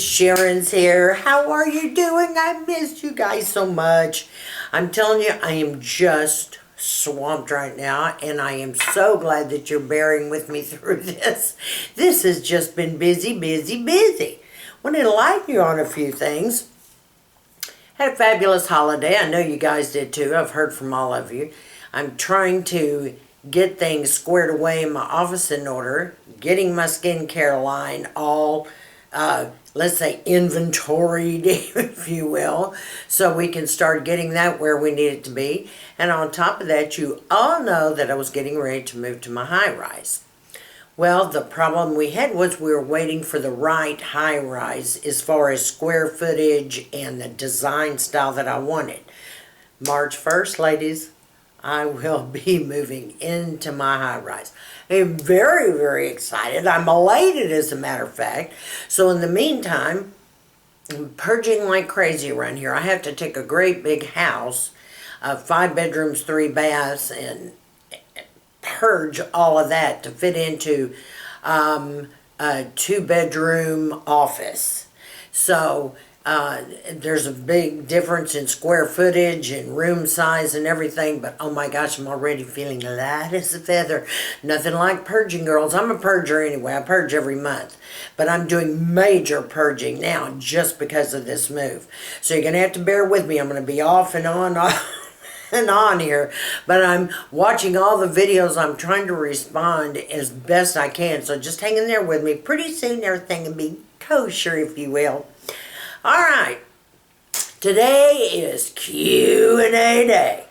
Sharon's here. How are you doing? I missed you guys so much. I'm telling you, I am just swamped right now, and I am so glad that you're bearing with me through this. This has just been busy, busy, busy. Wanted to enlighten you on a few things. Had a fabulous holiday. I know you guys did too. I've heard from all of you. I'm trying to get things squared away in my office in order, getting my skincare line all let's say inventoried, if you will, so we can start getting that where we need it to be. And on top of that, you all know that I was getting ready to move to my high-rise. Well, the problem we had was we were waiting for the right high-rise as far as square footage and the design style that I wanted. March 1st, ladies, I will be moving into my high-rise. I'm very, very excited. I'm elated, as a matter of fact. So in the meantime, I'm purging like crazy around here. I have to take a great big house, 5 bedrooms, 3 baths, and purge all of that to fit into a 2-bedroom office. So there's a big difference in square footage and room size and everything, but oh my gosh, I'm already feeling light as a feather. Nothing like purging, girls. I'm a purger anyway. I purge every month, but I'm doing major purging now just because of this move. So you're going to have to bear with me. I'm going to be off and on, and on here, but I'm watching all the videos. I'm trying to respond as best I can, so just hang in there with me. Pretty soon everything will be kosher, if you will. All right, today is Q&A day,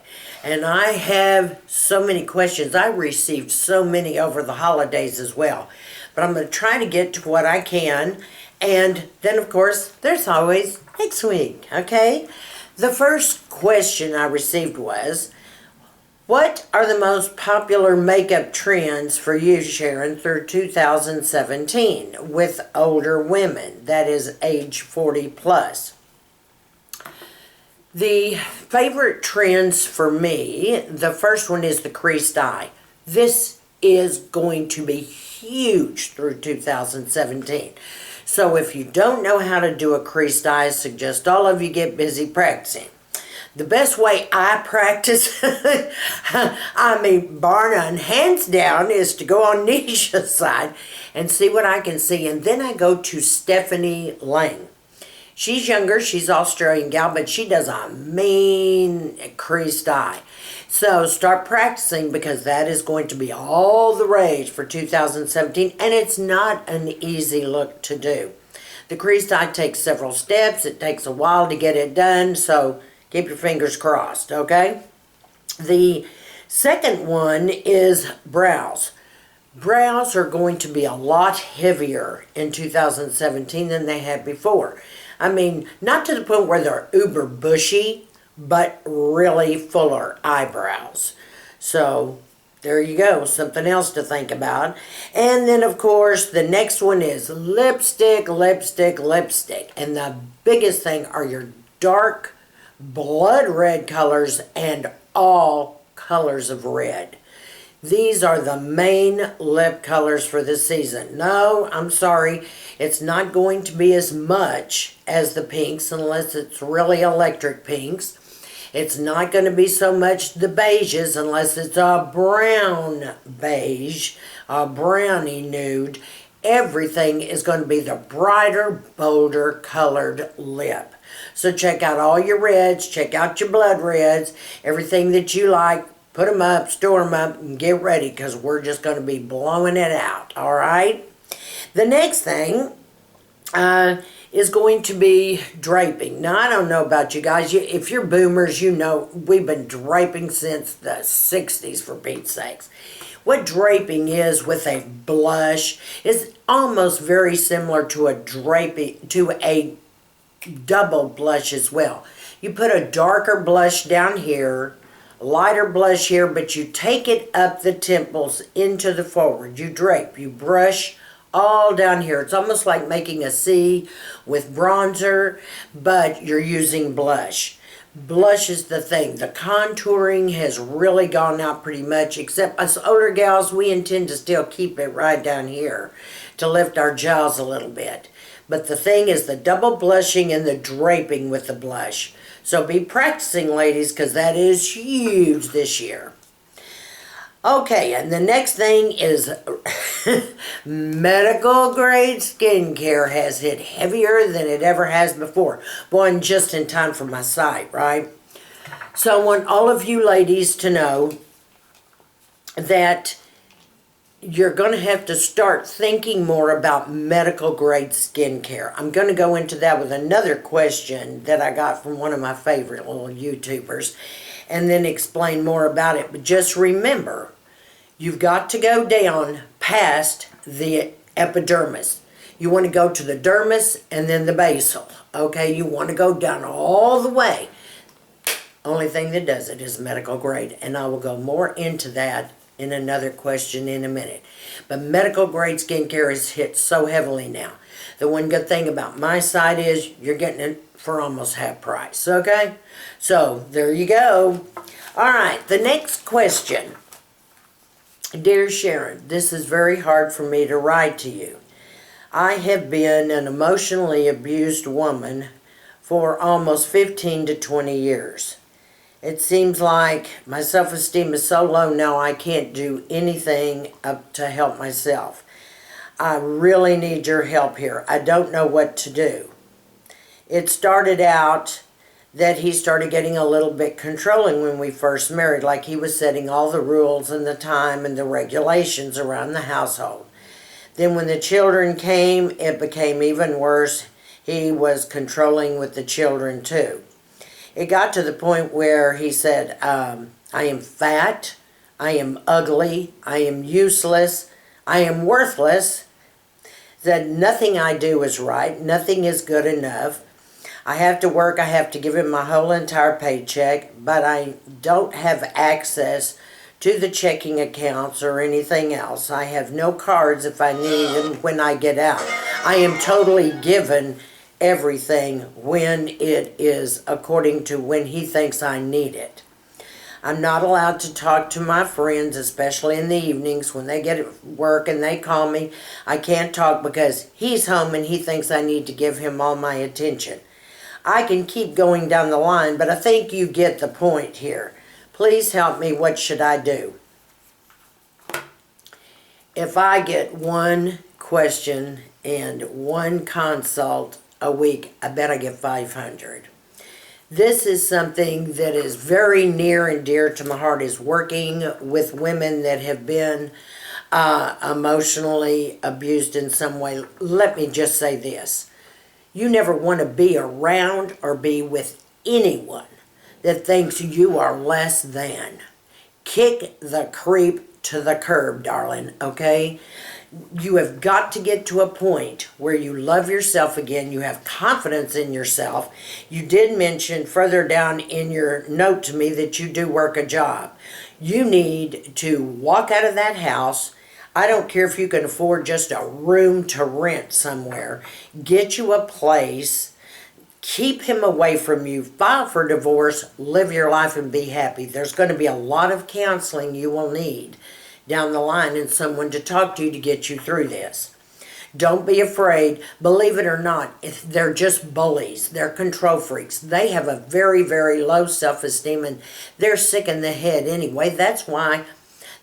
and I have so many questions. I received so many over the holidays as well, but I'm going to try to get to what I can, and then, of course, there's always next week, okay? The first question I received was, what are the most popular makeup trends for you, Sharon, through 2017 with older women, that is age 40 plus? The favorite trends for me, the first one is the creased eye. This is going to be huge through 2017. So if you don't know how to do a creased eye, I suggest all of you get busy practicing. The best way I practice, I mean, bar none, hands down, is to go on Nisha's side and see what I can see. And then I go to Stephanie Lang. She's younger, she's Australian gal, but she does a mean creased eye. So start practicing, because that is going to be all the rage for 2017. And it's not an easy look to do. The creased eye takes several steps. It takes a while to get it done, so keep your fingers crossed, okay? The second one is brows. Brows are going to be a lot heavier in 2017 than they had before. I mean, not to the point where they're uber bushy, but really fuller eyebrows. So there you go, something else to think about. And then, of course, the next one is lipstick, lipstick, lipstick. And the biggest thing are your dark blood red colors and all colors of red. These are the main lip colors for this season. No, I'm sorry, it's not going to be as much as the pinks unless it's really electric pinks. It's not going to be so much the beiges unless it's a brown beige, a brownie nude. Everything is going to be the brighter, bolder colored lip. So check out all your reds, check out your blood reds, everything that you like, put them up, store them up, and get ready, because we're just going to be blowing it out, all right? The next thing is going to be draping. Now, I don't know about you guys. If you're boomers, you know we've been draping since the 60s, for Pete's sakes. What draping is with a blush is almost very similar to a double blush as well. You put a darker blush down here, lighter blush here, but you take it up the temples into the forward. You drape, you brush all down here. It's almost like making a C with bronzer, but you're using blush. Blush is the thing. The contouring has really gone out pretty much, except us older gals, we intend to still keep it right down here to lift our jowls a little bit. But the thing is the double blushing and the draping with the blush. So be practicing, ladies, because that is huge this year. Okay, and the next thing is medical grade skincare has hit heavier than it ever has before. Boy, I'm just in time for my site, right? So I want all of you ladies to know that you're going to have to start thinking more about medical grade skincare. I'm going to go into that with another question that I got from one of my favorite little YouTubers and then explain more about it. But just remember, you've got to go down past the epidermis. You want to go to the dermis and then the basal. Okay, you want to go down all the way. Only thing that does it is medical grade, and I will go more into that in another question in a minute. But medical grade skincare is hit so heavily now. The one good thing about my site is you're getting it for almost half price, okay? So, there you go. All right, the next question. Dear Sharon, this is very hard for me to write to you. I have been an emotionally abused woman for almost 15 to 20 years. It seems like my self-esteem is so low now I can't do anything to help myself. I really need your help here. I don't know what to do. It started out that he started getting a little bit controlling when we first married, like he was setting all the rules and the time and the regulations around the household. Then when the children came, it became even worse. He was controlling with the children too. It got to the point where he said, I am fat, I am ugly, I am useless, I am worthless, that nothing I do is right, nothing is good enough. I have to work, I have to give him my whole entire paycheck, but I don't have access to the checking accounts or anything else. I have no cards if I need them when I get out. I am totally given everything when it is according to when he thinks I need it. I'm not allowed to talk to my friends, especially in the evenings when they get at work and they call me. I can't talk because he's home and he thinks I need to give him all my attention. I can keep going down the line, but I think you get the point here. Please help me. What should I do? If I get one question and one consult a week, I bet I get 500. This is something that is very near and dear to my heart, is working with women that have been emotionally abused in some way. Let me just say this. You never want to be around or be with anyone that thinks you are less than. Kick the creep to the curb, darling, okay? You have got to get to a point where you love yourself again. You have confidence in yourself. You did mention further down in your note to me that you do work a job. You need to walk out of that house. I don't care if you can afford just a room to rent somewhere. Get you a place. Keep him away from you. File for divorce. Live your life and be happy. There's going to be a lot of counseling you will need down the line and someone to talk to you to get you through this. Don't be afraid. Believe it or not, they're just bullies. They're control freaks. They have a very, very low self-esteem and they're sick in the head anyway. That's why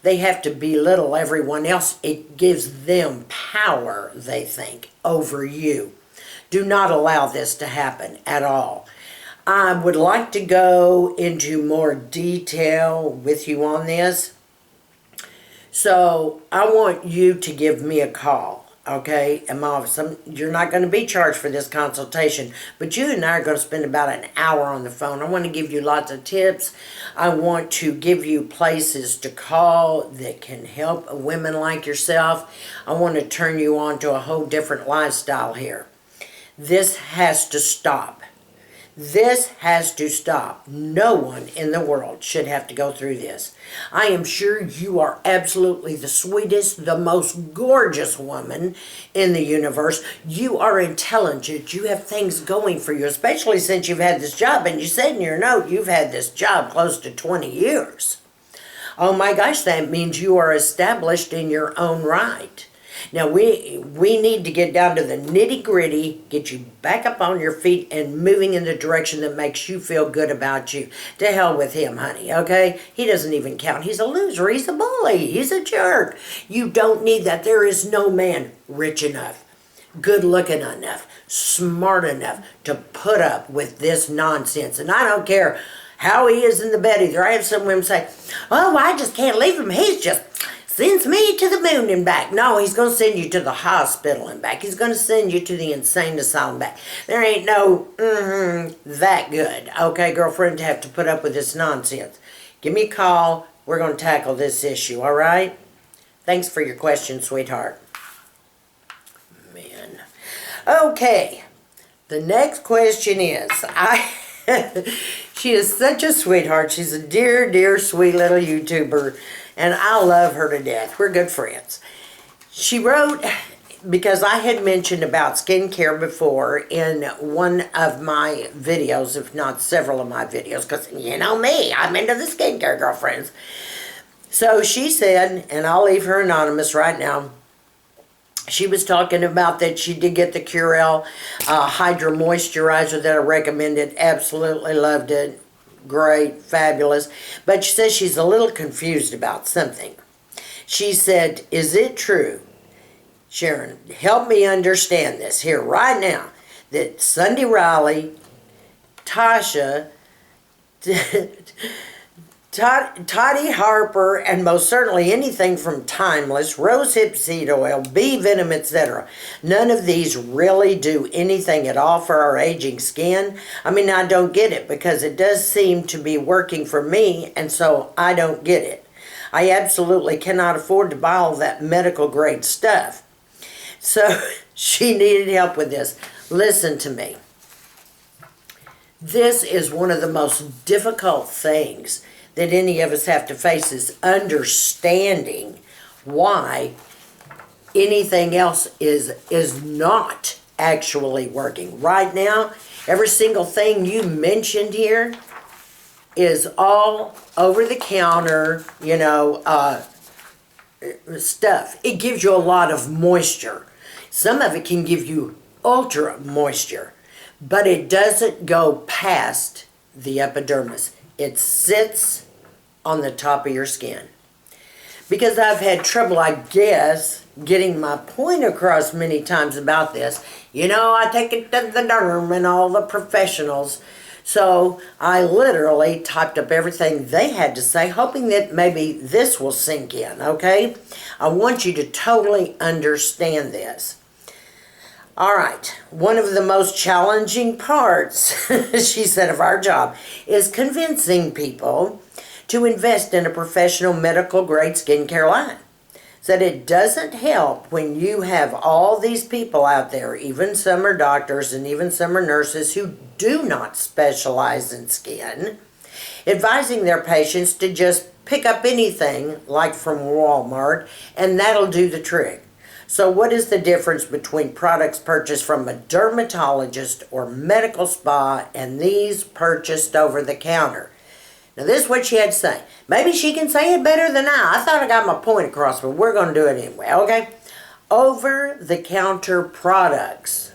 they have to belittle everyone else. It gives them power, they think, over you. Do not allow this to happen at all. I would like to go into more detail with you on this. So I want you to give me a call, okay? You're not going to be charged for this consultation, but you and I are going to spend about an hour on the phone. I want to give you lots of tips. I want to give you places to call that can help women like yourself. I want to turn you on to a whole different lifestyle here. This has to stop. This has to stop. No one in the world should have to go through this. I am sure you are absolutely the sweetest, the most gorgeous woman in the universe. You are intelligent. You have things going for you, especially since you've had this job. And you said in your note you've had this job close to 20 years. Oh my gosh, that means you are established in your own right. Now we need to get down to the nitty gritty, get you back up on your feet and moving in the direction that makes you feel good about you. To hell with him, honey, okay? He doesn't even count. He's a loser. He's a bully. He's a jerk. You don't need that. There is no man rich enough, good looking enough, smart enough to put up with this nonsense. And I don't care how he is in the bed either. I have some women say, oh, I just can't leave him. He's just sends me to the moon and back. No, he's going to send you to the hospital and back. He's going to send you to the insane asylum back. There ain't no that good, okay, girlfriend, to have to put up with this nonsense. Give me a call. We're going to tackle this issue, all right? Thanks for your question, sweetheart. Man. Okay. The next question is, she is such a sweetheart. She's a dear, dear, sweet little YouTuber, and I love her to death. We're good friends. She wrote, because I had mentioned about skincare before in one of my videos, if not several of my videos, because you know me, I'm into the skincare, girlfriends. So she said, and I'll leave her anonymous right now, she was talking about that she did get the Curel Hydra Moisturizer that I recommended. Absolutely loved it. Great, fabulous. But she says she's a little confused about something. She said, is it true, Sharon, help me understand this here right now, that Sunday Riley, Tasha, Toddy Harper, and most certainly anything from Timeless, rosehip seed oil, bee venom, etc. None of these really do anything at all for our aging skin. I mean, I don't get it because it does seem to be working for me, and so I don't get it. I absolutely cannot afford to buy all that medical grade stuff. So she needed help with this. Listen to me. This is one of the most difficult things that any of us have to face, is understanding why anything else is not actually working. Right now, every single thing you mentioned here is all over the counter, you know, stuff. It gives you a lot of moisture. Some of it can give you ultra moisture, but it doesn't go past the epidermis. It sits on the top of your skin. Because I've had trouble, I guess, getting my point across many times about this. You know, I take it to the derm and all the professionals. So I literally typed up everything they had to say, hoping that maybe this will sink in, okay? I want you to totally understand this. All right, one of the most challenging parts, she said, of our job is convincing people to invest in a professional medical grade skincare line. Said it doesn't help when you have all these people out there, even some are doctors and even some are nurses who do not specialize in skin, advising their patients to just pick up anything like from Walmart and that'll do the trick. So what is the difference between products purchased from a dermatologist or medical spa and these purchased over the counter? Now this is what she had to say. Maybe she can say it better than I. I thought I got my point across, but we're going to do it anyway, okay? Over-the-counter products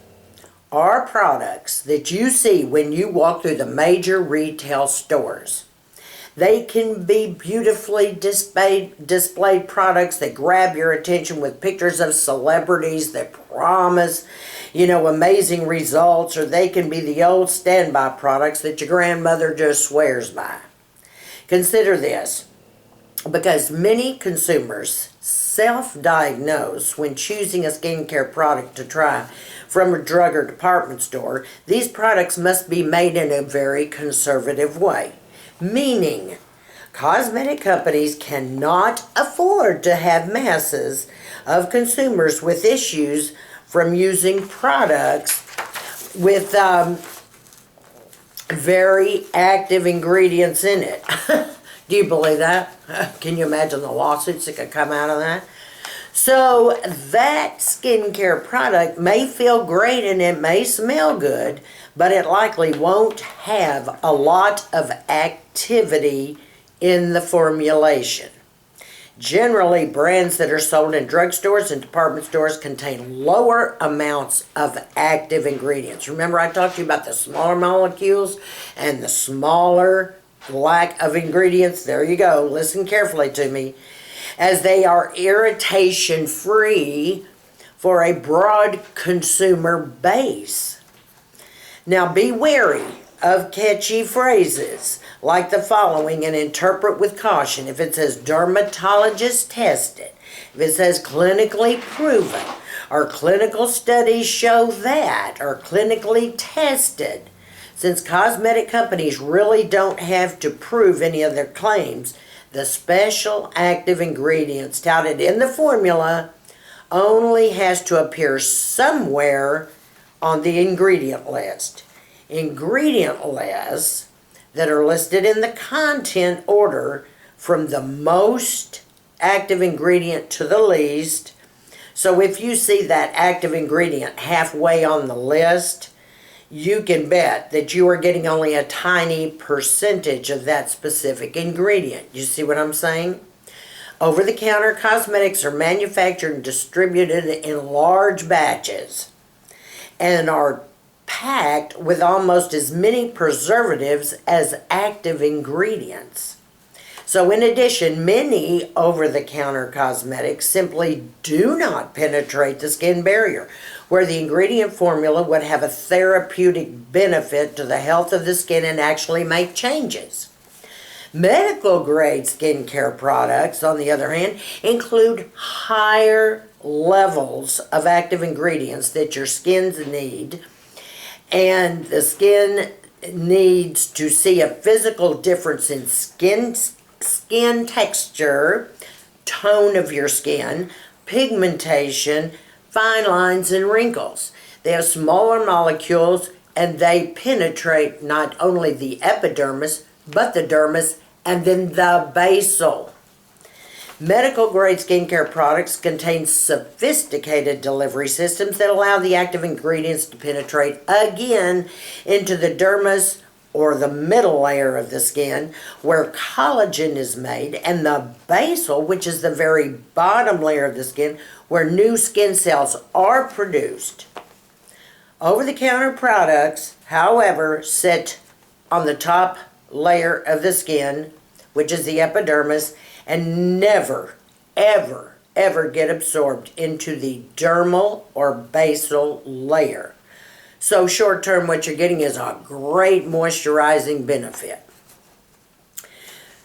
are products that you see when you walk through the major retail stores. They can be beautifully displayed products that grab your attention with pictures of celebrities that promise, you know, amazing results, or they can be the old standby products that your grandmother just swears by. Consider this, because many consumers self-diagnose when choosing a skincare product to try from a drug or department store. These products must be made in a very conservative way. Meaning, cosmetic companies cannot afford to have masses of consumers with issues from using products with very active ingredients in it. Do you believe that? Can you imagine the lawsuits that could come out of that? So that skincare product may feel great and it may smell good, but it likely won't have a lot of activity in the formulation. Generally, brands that are sold in drugstores and department stores contain lower amounts of active ingredients. Remember I talked to you about the smaller molecules and the smaller lack of ingredients? There you go. Listen carefully to me. As they are irritation-free for a broad consumer base. Now be wary of catchy phrases like the following and interpret with caution. If it says dermatologist tested, if it says clinically proven, or clinical studies show that, or clinically tested, since cosmetic companies really don't have to prove any of their claims, the special active ingredients touted in the formula only has to appear somewhere on the ingredient list. Ingredient lists that are listed in the content order from the most active ingredient to the least. So if you see that active ingredient halfway on the list, you can bet that you are getting only a tiny percentage of that specific ingredient. You see what I'm saying? Over-the-counter cosmetics are manufactured and distributed in large batches and are packed with almost as many preservatives as active ingredients. So in addition, many over-the-counter cosmetics simply do not penetrate the skin barrier, where the ingredient formula would have a therapeutic benefit to the health of the skin and actually make changes. Medical grade skincare products, on the other hand, include higher levels of active ingredients that your skins need, and the skin needs to see a physical difference in skin texture, tone of your skin, pigmentation, fine lines, and wrinkles. They have smaller molecules and they penetrate not only the epidermis, but the dermis and then the basal. Medical grade skincare products contain sophisticated delivery systems that allow the active ingredients to penetrate again into the dermis, or the middle layer of the skin, where collagen is made, and the basal, which is the very bottom layer of the skin, where new skin cells are produced. Over-the-counter products, however, sit on the top layer of the skin, which is the epidermis, and never, ever, ever get absorbed into the dermal or basal layer. So short term, what you're getting is a great moisturizing benefit.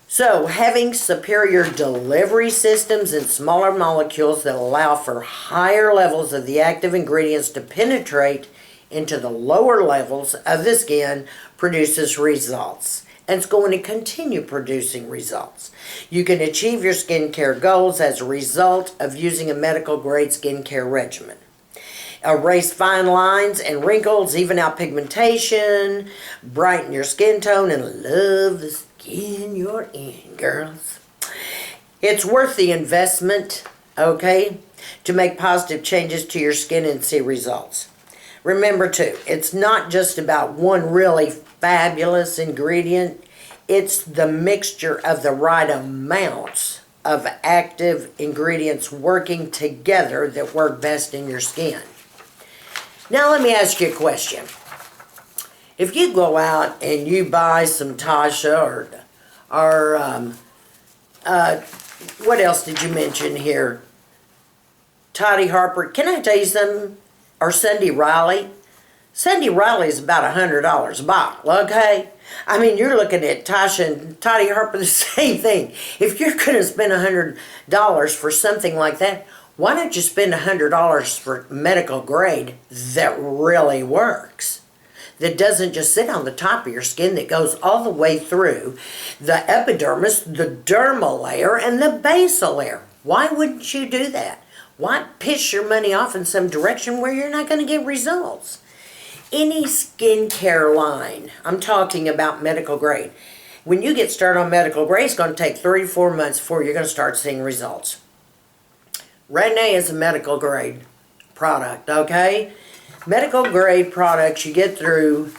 So having superior delivery systems and smaller molecules that allow for higher levels of the active ingredients to penetrate into the lower levels of the skin produces results. And it's going to continue producing results. You can achieve your skincare goals as a result of using a medical grade skincare regimen. Erase fine lines and wrinkles, even out pigmentation, brighten your skin tone, and love the skin you're in, girls. It's worth the investment, okay, to make positive changes to your skin and see results. Remember too, it's not just about one really fabulous ingredient. It's the mixture of the right amounts of active ingredients working together that work best in your skin. Now let me ask you a question. If you go out and you buy some Tasha or what else did you mention here? Toddy Harper. Can I tell you something? Or Cindy Riley. Cindy Riley is about $100 a bottle, okay? I mean, you're looking at Tasha and Toddy Harper, the same thing. If you're going to spend $100 for something like that, why don't you spend $100 for medical grade that really works? That doesn't just sit on the top of your skin, that goes all the way through the epidermis, the dermal layer, and the basal layer. Why wouldn't you do that? Why piss your money off in some direction where you're not going to get results? Any skincare line, I'm talking about medical grade. When you get started on medical grade, it's going to take 3 to 4 months before you're going to start seeing results. Renee is a medical grade product, okay? Medical grade products you get through,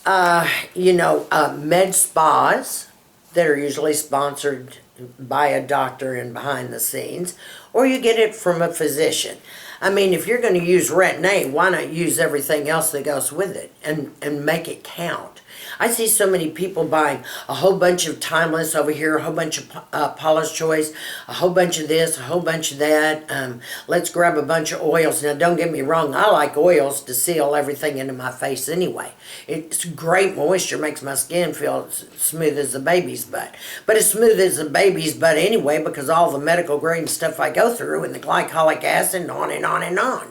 med spas that are usually sponsored by a doctor and behind the scenes, or you get it from a physician. I mean, if you're going to use Retin-A, why not use everything else that goes with it and make it count? I see so many people buying a whole bunch of Timeless over here, a whole bunch of Paula's Choice, a whole bunch of this, a whole bunch of that. Let's grab a bunch of oils. Now, don't get me wrong, I like oils to seal everything into my face anyway. It's great moisture, makes my skin feel smooth as a baby's butt. But it's smooth as a baby's butt anyway because all the medical grade stuff I go through and the glycolic acid and on and on and on.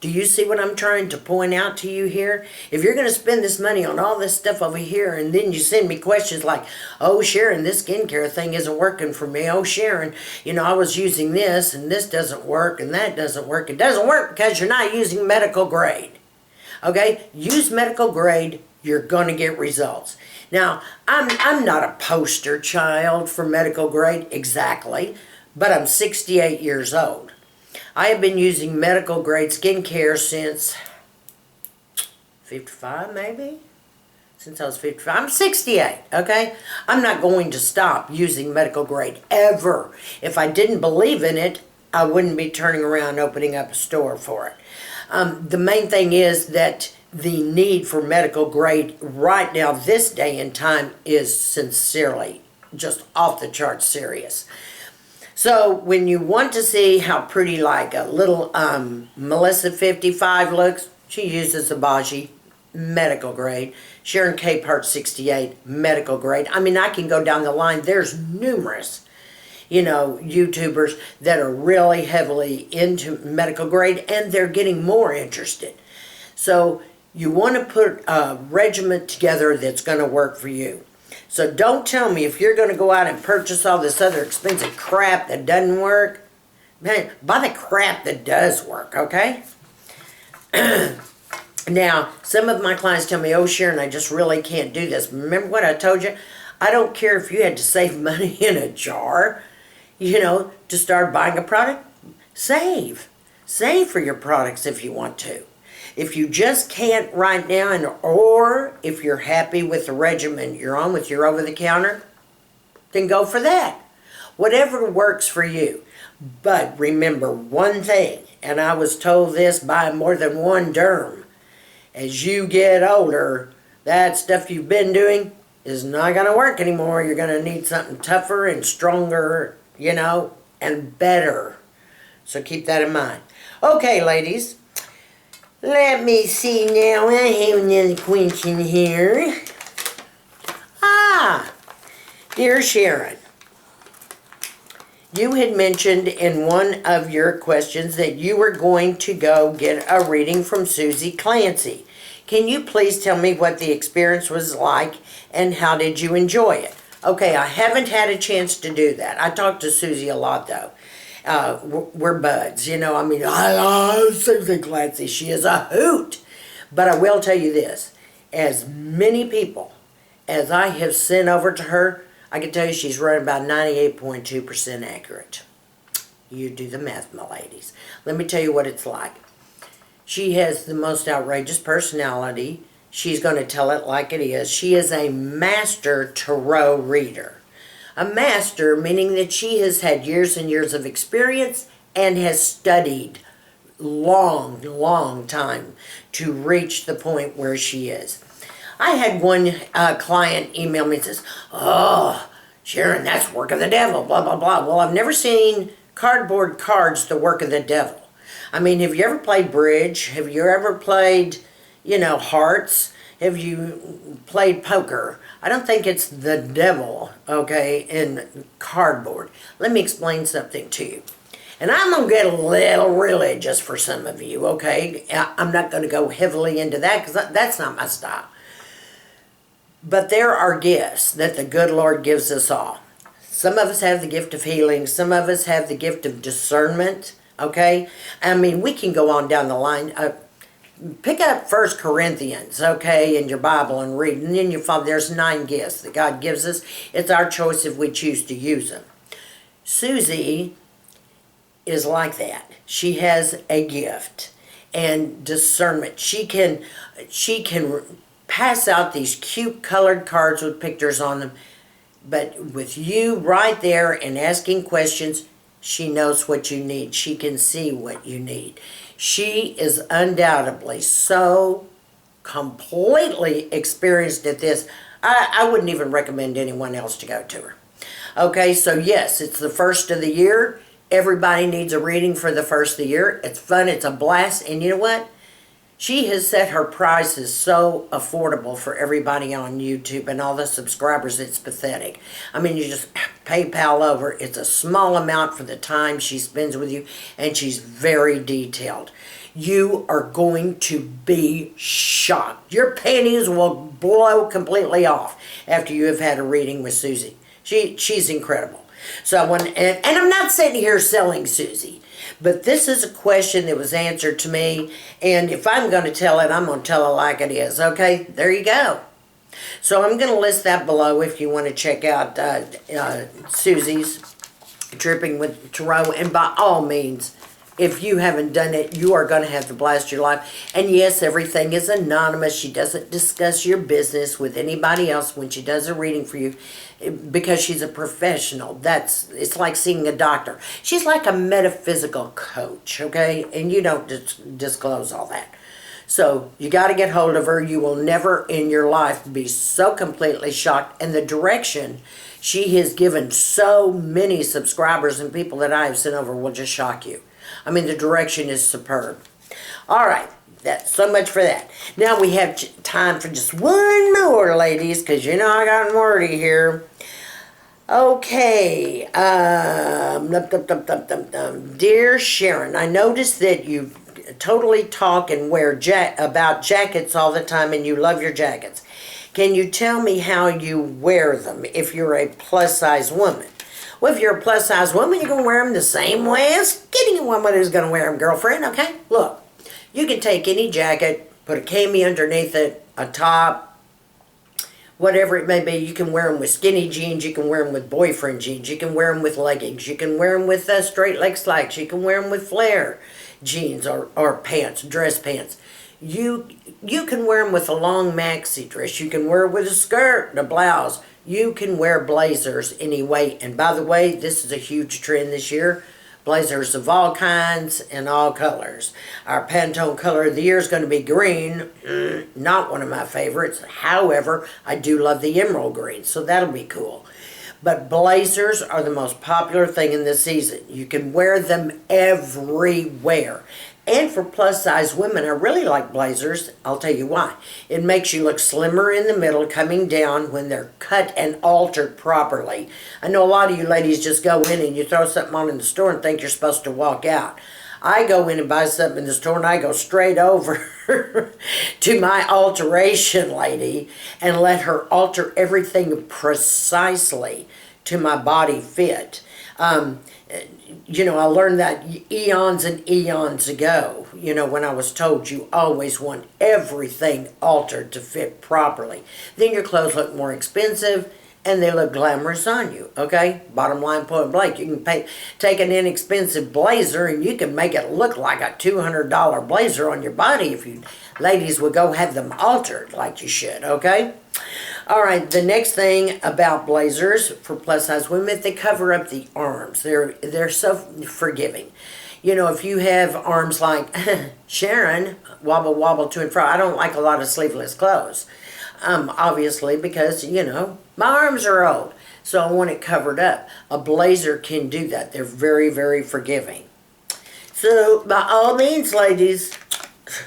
Do you see what I'm trying to point out to you here? If you're going to spend this money on all this stuff over here and then you send me questions like, oh, Sharon, this skincare thing isn't working for me. Oh, Sharon, I was using this and this doesn't work and that doesn't work. It doesn't work because you're not using medical grade. Okay? Use medical grade. You're going to get results. Now, I'm not a poster child for medical grade exactly, but I'm 68 years old. I have been using medical grade skincare since 55 maybe? Since I was 55. I'm 68, okay? I'm not going to stop using medical grade ever. If I didn't believe in it, I wouldn't be turning around and opening up a store for it. The main thing is that the need for medical grade right now, this day and time, is sincerely just off the charts serious. So when you want to see how pretty like a little Melissa 55 looks, she uses a Abaji medical grade. Sharon Capehart 68 medical grade. I mean, I can go down the line. There's numerous, YouTubers that are really heavily into medical grade and they're getting more interested. So you want to put a regimen together that's going to work for you. So don't tell me if you're going to go out and purchase all this other expensive crap that doesn't work. Man, buy the crap that does work, okay? Now, some of my clients tell me, oh, Sharon, I just really can't do this. Remember what I told you? I don't care if you had to save money in a jar, to start buying a product. Save. Save for your products if you want to. If you just can't right now, or if you're happy with the regimen you're on with your over-the-counter, then go for that. Whatever works for you. But remember one thing, and I was told this by more than one derm. As you get older, that stuff you've been doing is not going to work anymore. You're going to need something tougher and stronger, and better. So keep that in mind. Okay, ladies. Let me see now. I have another question here. Dear Sharon, you had mentioned in one of your questions that you were going to go get a reading from Susie Clancy. Can you please tell me what the experience was like and how did you enjoy it? Okay, I haven't had a chance to do that. I talk to Susie a lot though. We're buds, I love Susie Clancy. She is a hoot. But I will tell you this. As many people as I have sent over to her, I can tell you she's running about 98.2% accurate. You do the math, my ladies. Let me tell you what it's like. She has the most outrageous personality. She's going to tell it like it is. She is a master tarot reader. A master, meaning that she has had years and years of experience and has studied long time to reach the point where she is. I had one client email me and says, oh, Sharon, that's work of the devil, blah, blah, blah. Well, I've never seen cardboard cards the work of the devil. I mean, have you ever played bridge? Have you ever played, hearts? Have you played poker? I don't think it's the devil, okay, in cardboard. Let me explain something to you. And I'm going to get a little religious for some of you, okay? I'm not going to go heavily into that because that's not my style. But there are gifts that the good Lord gives us all. Some of us have the gift of healing. Some of us have the gift of discernment, okay? I mean, we can go on down the line. Pick up 1 Corinthians, okay, in your Bible and read. And then you find there's 9 gifts that God gives us. It's our choice if we choose to use them. Susie is like that. She has a gift and discernment. She can pass out these cute colored cards with pictures on them. But with you right there and asking questions, she knows what you need. She can see what you need. She is undoubtedly so completely experienced at this. I wouldn't even recommend anyone else to go to her. Okay, so yes, it's the first of the year. Everybody needs a reading for the first of the year. It's fun, it's a blast, and you know what? She has set her prices so affordable for everybody on YouTube and all the subscribers, it's pathetic. I mean, you just PayPal over. It's a small amount for the time she spends with you, and she's very detailed. You are going to be shocked. Your panties will blow completely off after you have had a reading with Susie. She's incredible. So and I'm not sitting here selling Susie, but this is a question that was answered to me, and if I'm going to tell it, I'm going to tell it like it is. Okay, there you go. So I'm going to list that below if you want to check out Susie's Tripping with Tarot, and by all means, if you haven't done it, you are going to have the blast of your life. And yes, everything is anonymous. She doesn't discuss your business with anybody else when she does a reading for you, because she's a professional. It's like seeing a doctor. She's like a metaphysical coach, okay? And you don't disclose all that. So you got to get hold of her. You will never in your life be so completely shocked. And the direction she has given so many subscribers and people that I have sent over will just shock you. I mean, the direction is superb. All right, that's so much for that. Now we have time for just one more, ladies, because you know I got wordy here. Okay, Dear Sharon, I noticed that you totally talk and wear about jackets all the time, and you love your jackets. Can you tell me how you wear them if you're a plus-size woman? Well, if you're a plus-size woman, you're going to wear them the same way a skinny woman is going to wear them, girlfriend, okay? Look, you can take any jacket, put a cami underneath it, a top, whatever it may be. You can wear them with skinny jeans. You can wear them with boyfriend jeans. You can wear them with leggings. You can wear them with straight leg slacks. You can wear them with flare jeans or pants, dress pants. You can wear them with a long maxi dress. You can wear it with a skirt and a blouse. You can wear blazers anyway. And by the way, this is a huge trend this year. Blazers of all kinds and all colors. Our Pantone color of the year is going to be green. Not one of my favorites. However, I do love the emerald green, so that'll be cool. But blazers are the most popular thing in this season. You can wear them everywhere. And for plus-size women, I really like blazers. I'll tell you why. It makes you look slimmer in the middle, coming down when they're cut and altered properly. I know a lot of you ladies just go in and you throw something on in the store and think you're supposed to walk out. I go in and buy something in the store and I go straight over to my alteration lady and let her alter everything precisely to my body fit. You know, I learned that eons and eons ago, you know, when I was told you always want everything altered to fit properly. Then your clothes look more expensive and they look glamorous on you, okay? Bottom line, point blank, you can take an inexpensive blazer and you can make it look like a $200 blazer on your body if you ladies would go have them altered like you should, okay? All right, the next thing about blazers for plus-size women, they cover up the arms. They're so forgiving. You know, if you have arms like Sharon, wobble, wobble to and fro, I don't like a lot of sleeveless clothes. Obviously, because, you know, my arms are old, so I want it covered up. A blazer can do that. They're very, very forgiving. So, by all means, ladies,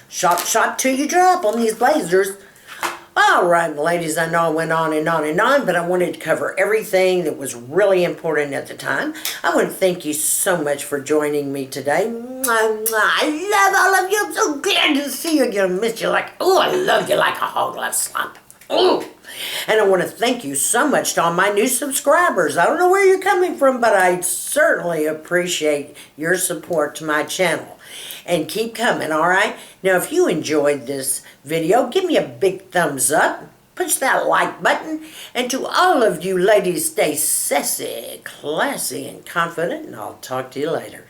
shop till you drop on these blazers. All right, ladies, I know I went on and on and on, but I wanted to cover everything that was really important at the time. I want to thank you so much for joining me today. I love all of you. I'm so glad to see you again. I miss you like, oh, I love you like a hog loves slump. Oh. And I want to thank you so much to all my new subscribers. I don't know where you're coming from, but I certainly appreciate your support to my channel. And keep coming, all right? Now, if you enjoyed this video, give me a big thumbs up. Push that like button. And to all of you ladies, stay sassy, classy, and confident. And I'll talk to you later.